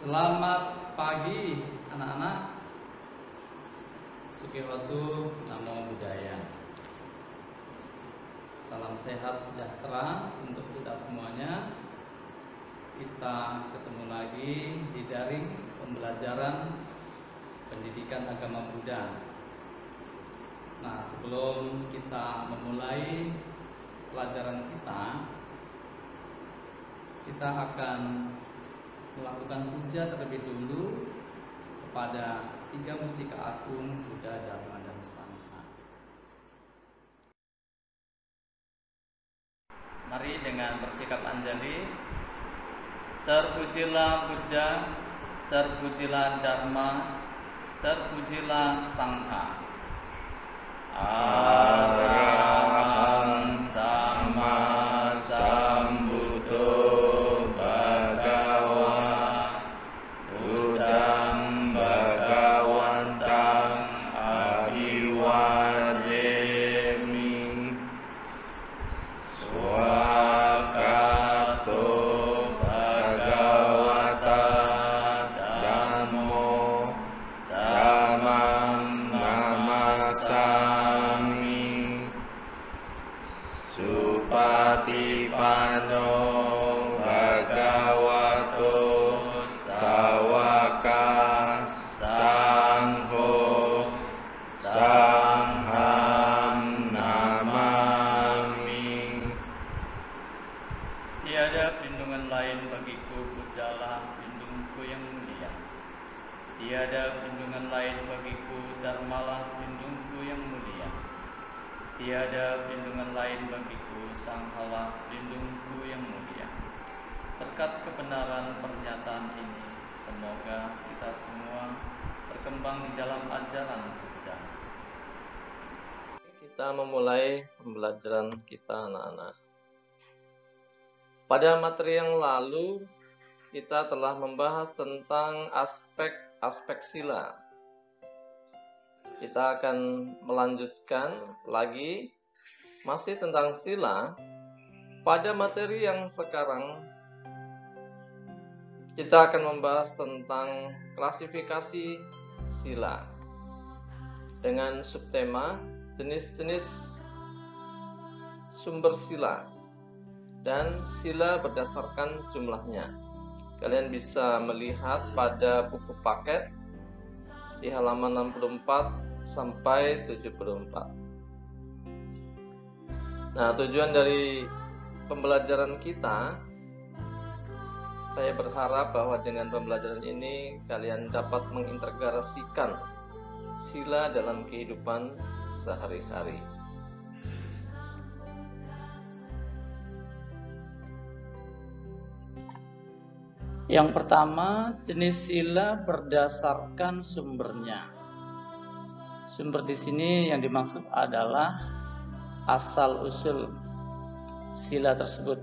Selamat pagi anak-anak. Sukihotu Namo Buddhaya. Salam sehat sejahtera untuk kita semuanya. Kita ketemu lagi di daring pembelajaran pendidikan agama Buddha. Nah, sebelum kita memulai pelajaran kita akan melakukan puja terlebih dulu kepada tiga mustika agung Buddha, Dharma, dan Sangha. Mari dengan bersikap anjali. Terpujilah Buddha, terpujilah Dharma, terpujilah Sangha. Arahang Sama Sambuddho Bhagava Buddhang Bhagawantang Abhiwademi Swakato Bhagavata Dhammo Dhammam Namasami Supatipano Bhagavato Sawaka Sangho Sangham Namami. Tiada perlindungan lain bagiku, Buddhalah pelindungku yang mulia. Tiada perlindungan lain bagiku, Dharmalah pelindungku yang mulia. Tiada perlindungan lain bagiku, Sanghalah pelindungku yang mulia. Berkat kebenaran pernyataan ini, semoga kita semua berkembang di dalam ajaran Buddha. Kita memulai pembelajaran kita, anak-anak. Pada materi yang lalu, kita telah membahas tentang aspek-aspek sila. Kita akan melanjutkan lagi masih tentang sila. Pada materi yang sekarang, kita akan membahas tentang klasifikasi sila dengan subtema jenis-jenis sumber sila dan sila berdasarkan jumlahnya. Kalian bisa melihat pada buku paket di halaman 64 sampai 74. Nah, tujuan dari pembelajaran kita, saya berharap bahwa dengan pembelajaran ini kalian dapat mengintegrasikan sila dalam kehidupan sehari-hari. Yang pertama, jenis sila berdasarkan sumbernya. Sumber di sini yang dimaksud adalah asal-usul sila tersebut.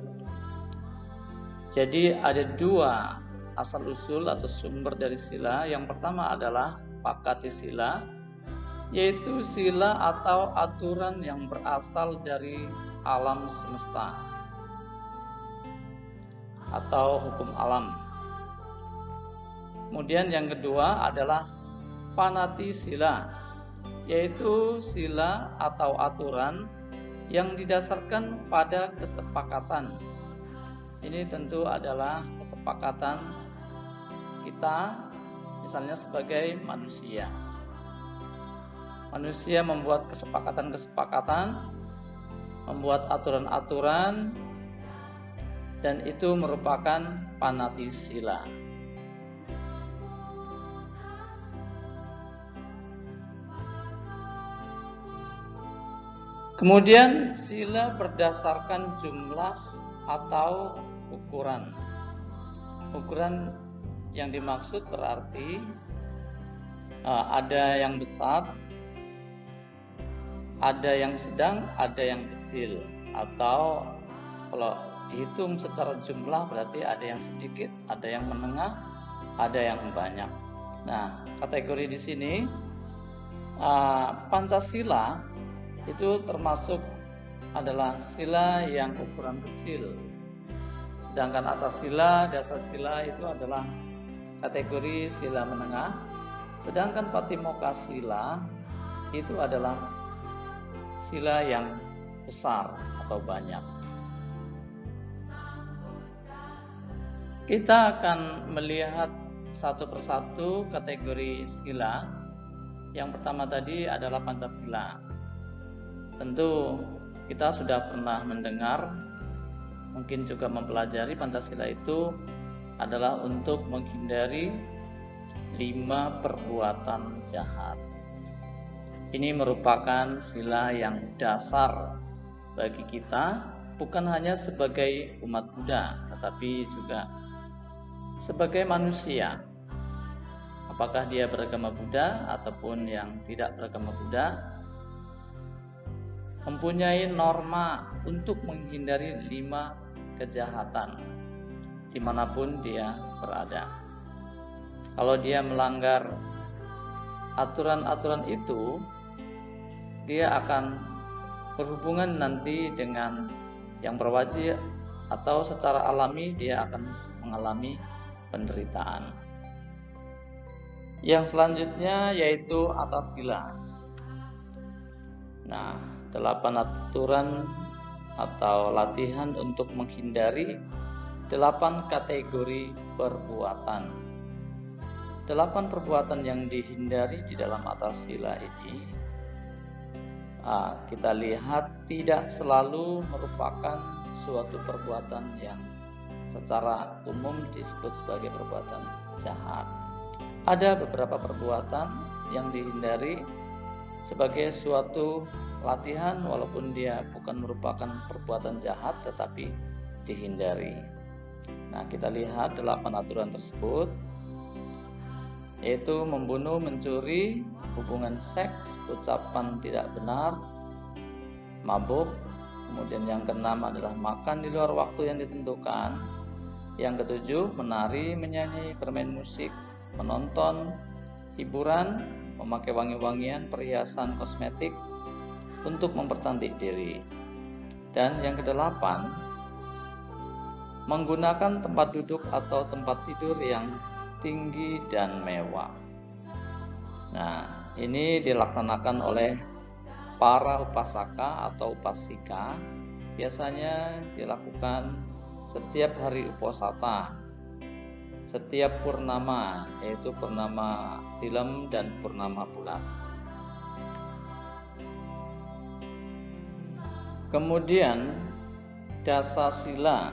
Jadi ada dua asal-usul atau sumber dari sila. Yang pertama adalah Pakati sila, yaitu sila atau aturan yang berasal dari alam semesta atau hukum alam. Kemudian yang kedua adalah Panati sila, yaitu sila atau aturan yang didasarkan pada kesepakatan. Ini tentu adalah kesepakatan kita, misalnya sebagai manusia. Manusia membuat kesepakatan-kesepakatan, membuat aturan-aturan, dan itu merupakan Panati sila. Kemudian sila berdasarkan jumlah atau ukuran. Ukuran yang dimaksud berarti ada yang besar, ada yang sedang, ada yang kecil. Atau kalau dihitung secara jumlah berarti ada yang sedikit, ada yang menengah, ada yang banyak. Nah, kategori di sini Pancasila itu termasuk adalah sila yang ukuran kecil. Sedangkan atas sila, dasar sila itu adalah kategori sila menengah, sedangkan Patimokkha sila itu adalah sila yang besar atau banyak. Kita akan melihat satu persatu kategori sila. Yang pertama tadi adalah Pancasila. Tentu kita sudah pernah mendengar, mungkin juga mempelajari Pancasila itu adalah untuk menghindari 5 perbuatan jahat. Ini merupakan sila yang dasar bagi kita, bukan hanya sebagai umat Buddha, tetapi juga sebagai manusia. Apakah dia beragama Buddha ataupun yang tidak beragama Buddha, mempunyai norma untuk menghindari 5 kejahatan dimanapun dia berada. Kalau dia melanggar aturan-aturan itu, dia akan berhubungan nanti dengan yang berwajib atau secara alami dia akan mengalami penderitaan. Yang selanjutnya yaitu Atasila. Nah, 8 aturan atau latihan untuk menghindari 8 kategori perbuatan. 8 perbuatan yang dihindari di dalam Atasila ini, kita lihat tidak selalu merupakan suatu perbuatan yang secara umum disebut sebagai perbuatan jahat. Ada beberapa perbuatan yang dihindari sebagai suatu latihan, walaupun dia bukan merupakan perbuatan jahat tetapi dihindari. Nah, kita lihat 8 aturan tersebut, yaitu membunuh, mencuri, hubungan seks, ucapan tidak benar, mabuk. Kemudian yang keenam adalah makan di luar waktu yang ditentukan. Yang ketujuh, menari, menyanyi, bermain musik, menonton, hiburan, memakai wangi-wangian, perhiasan, kosmetik untuk mempercantik diri. Dan yang kedelapan, menggunakan tempat duduk atau tempat tidur yang tinggi dan mewah. Nah, ini dilaksanakan oleh para upasaka atau upasika. Biasanya dilakukan setiap hari uposatha, setiap purnama, yaitu purnama tilem dan purnama bulan. Kemudian dasasila.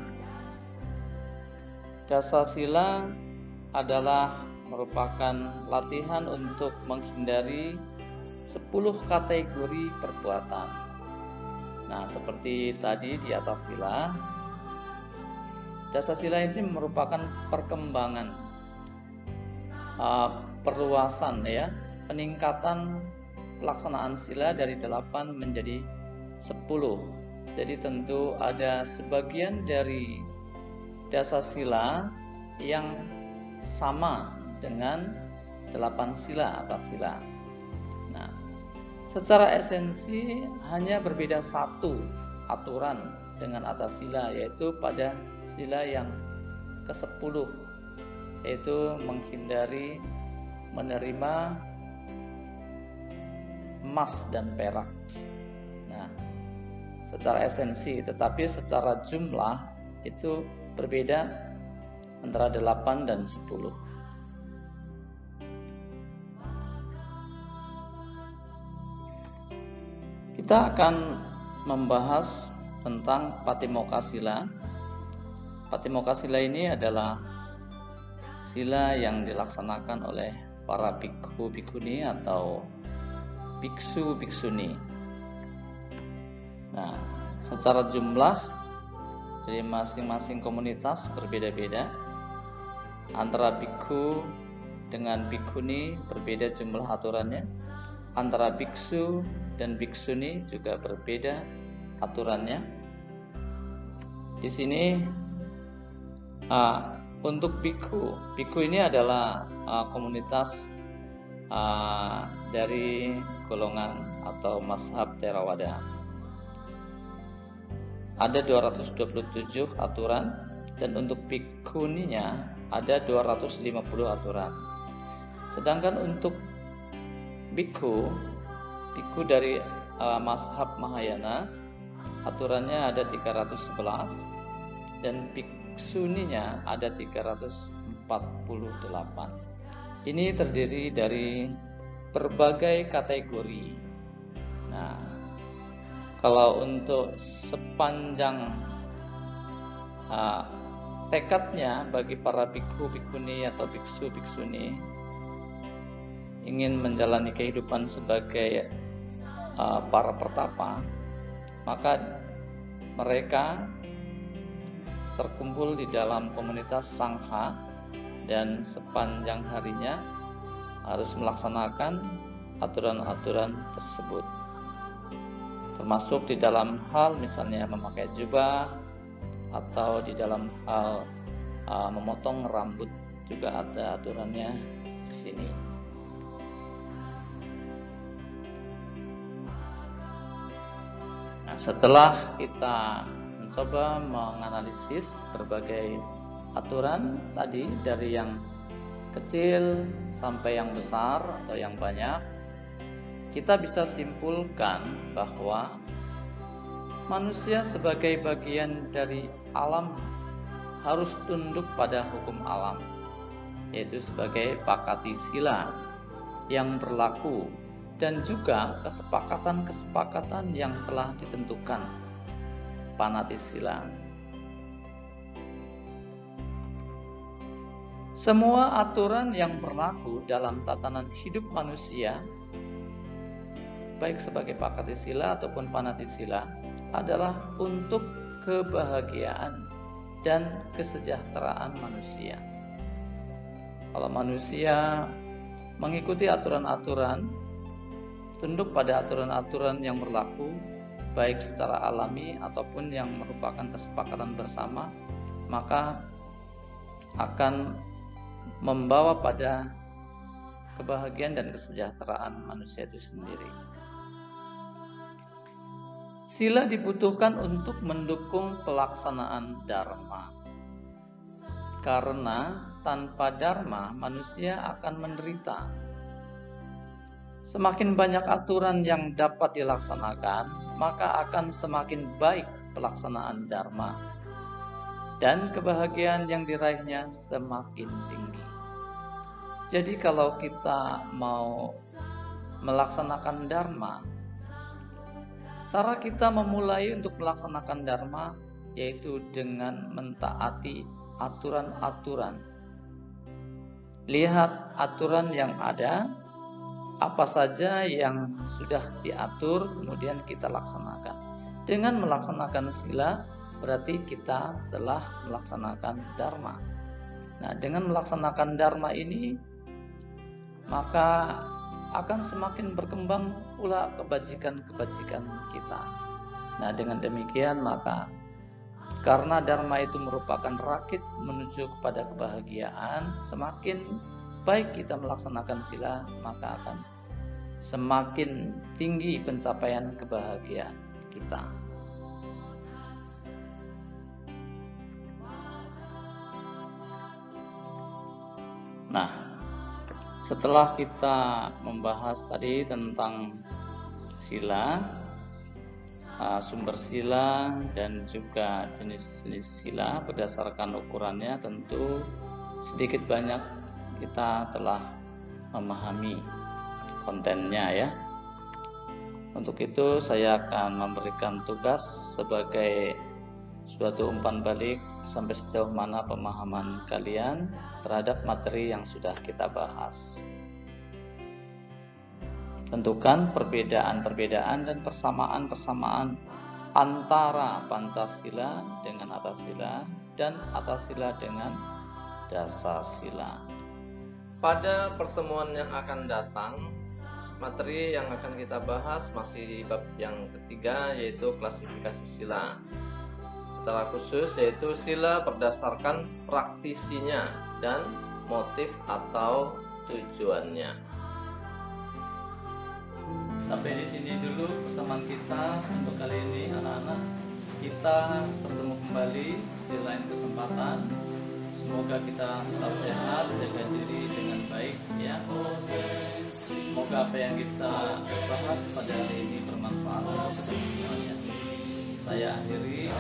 Dasasila adalah merupakan latihan untuk menghindari 10 kategori perbuatan. Nah, seperti tadi di atas sila, dasasila ini merupakan perkembangan, perluasan ya, peningkatan pelaksanaan sila dari 8 menjadi 10. Jadi tentu ada sebagian dari dasasila yang sama dengan 8 sila atas sila. Nah, secara esensi hanya berbeda satu aturan dengan atas sila, yaitu pada sila yang ke-10, yaitu menghindari menerima emas dan perak. Nah, secara esensi, tetapi secara jumlah itu berbeda antara 8 dan 10. Kita akan membahas tentang Patimokkha sila. Patimokkha sila ini adalah sila yang dilaksanakan oleh para bhikkhu bhikkhuni atau biksu biksuni. Nah, secara jumlah dari masing-masing komunitas berbeda-beda. Antara bhikkhu dengan bhikkhuni berbeda jumlah aturannya. Antara biksu dan biksuni juga berbeda aturannya. Di sini untuk bhikkhu ini adalah komunitas dari golongan atau mazhab Theravada. Ada 227 aturan dan untuk bhikkhuninya ada 250 aturan. Sedangkan untuk bhikkhu dari mazhab Mahayana aturannya ada 311 dan bhiksuninya ada 348. Ini terdiri dari berbagai kategori. Nah, kalau untuk sepanjang tekadnya bagi para bhikkhu, bhikkhuni atau biksu, biksuni ingin menjalani kehidupan sebagai para pertapa, maka mereka terkumpul di dalam komunitas sangha dan sepanjang harinya harus melaksanakan aturan-aturan tersebut, termasuk di dalam hal misalnya memakai jubah atau di dalam hal memotong rambut juga ada aturannya di sini. Nah, setelah kita mencoba menganalisis berbagai aturan tadi dari yang kecil sampai yang besar atau yang banyak, kita bisa simpulkan bahwa manusia sebagai bagian dari alam harus tunduk pada hukum alam, yaitu sebagai Pakati-sila yang berlaku dan juga kesepakatan-kesepakatan yang telah ditentukan, Panati-sila. Semua aturan yang berlaku dalam tatanan hidup manusia, baik sebagai Pakati-sila ataupun Panati-sila, adalah untuk kebahagiaan dan kesejahteraan manusia. Kalau manusia mengikuti aturan-aturan, tunduk pada aturan-aturan yang berlaku, baik secara alami ataupun yang merupakan kesepakatan bersama, maka akan membawa pada kebahagiaan dan kesejahteraan manusia itu sendiri. Sila dibutuhkan untuk mendukung pelaksanaan dharma. Karena tanpa dharma manusia akan menderita. Semakin banyak aturan yang dapat dilaksanakan, maka akan semakin baik pelaksanaan dharma, dan kebahagiaan yang diraihnya semakin tinggi. Jadi kalau kita mau melaksanakan dharma, cara kita memulai untuk melaksanakan dharma yaitu dengan mentaati aturan-aturan. Lihat aturan yang ada, apa saja yang sudah diatur, kemudian kita laksanakan. Dengan melaksanakan sila, berarti kita telah melaksanakan dharma. Nah, dengan melaksanakan dharma ini, maka akan semakin berkembang pula kebajikan-kebajikan kita. Nah, dengan demikian maka karena dharma itu merupakan rakit menuju kepada kebahagiaan, semakin baik kita melaksanakan sila, maka akan semakin tinggi pencapaian kebahagiaan kita. Nah, setelah kita membahas tadi tentang sila, sumber sila dan juga jenis-jenis sila berdasarkan ukurannya, tentu sedikit banyak kita telah memahami kontennya ya. Untuk itu saya akan memberikan tugas sebagai suatu umpan balik sampai sejauh mana pemahaman kalian terhadap materi yang sudah kita bahas. Tentukan perbedaan-perbedaan dan persamaan-persamaan antara Pancasila dengan Atasila dan Atasila dengan Dasasila. Pada pertemuan yang akan datang, materi yang akan kita bahas masih di bab yang ketiga, yaitu klasifikasi sila. Secara khusus yaitu sila berdasarkan praktisinya dan motif atau tujuannya. Sampai di sini dulu persamaan kita untuk kali ini anak-anak. Kita bertemu kembali di lain kesempatan. Semoga kita tetap sehat, jaga diri dengan baik ya. Semoga apa yang kita bahas pada hari ini bermanfaat untuk kita semuanya. Saya akhiri.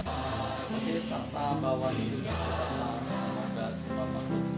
Sampai serta bahwa hidup kita semoga semua makhluk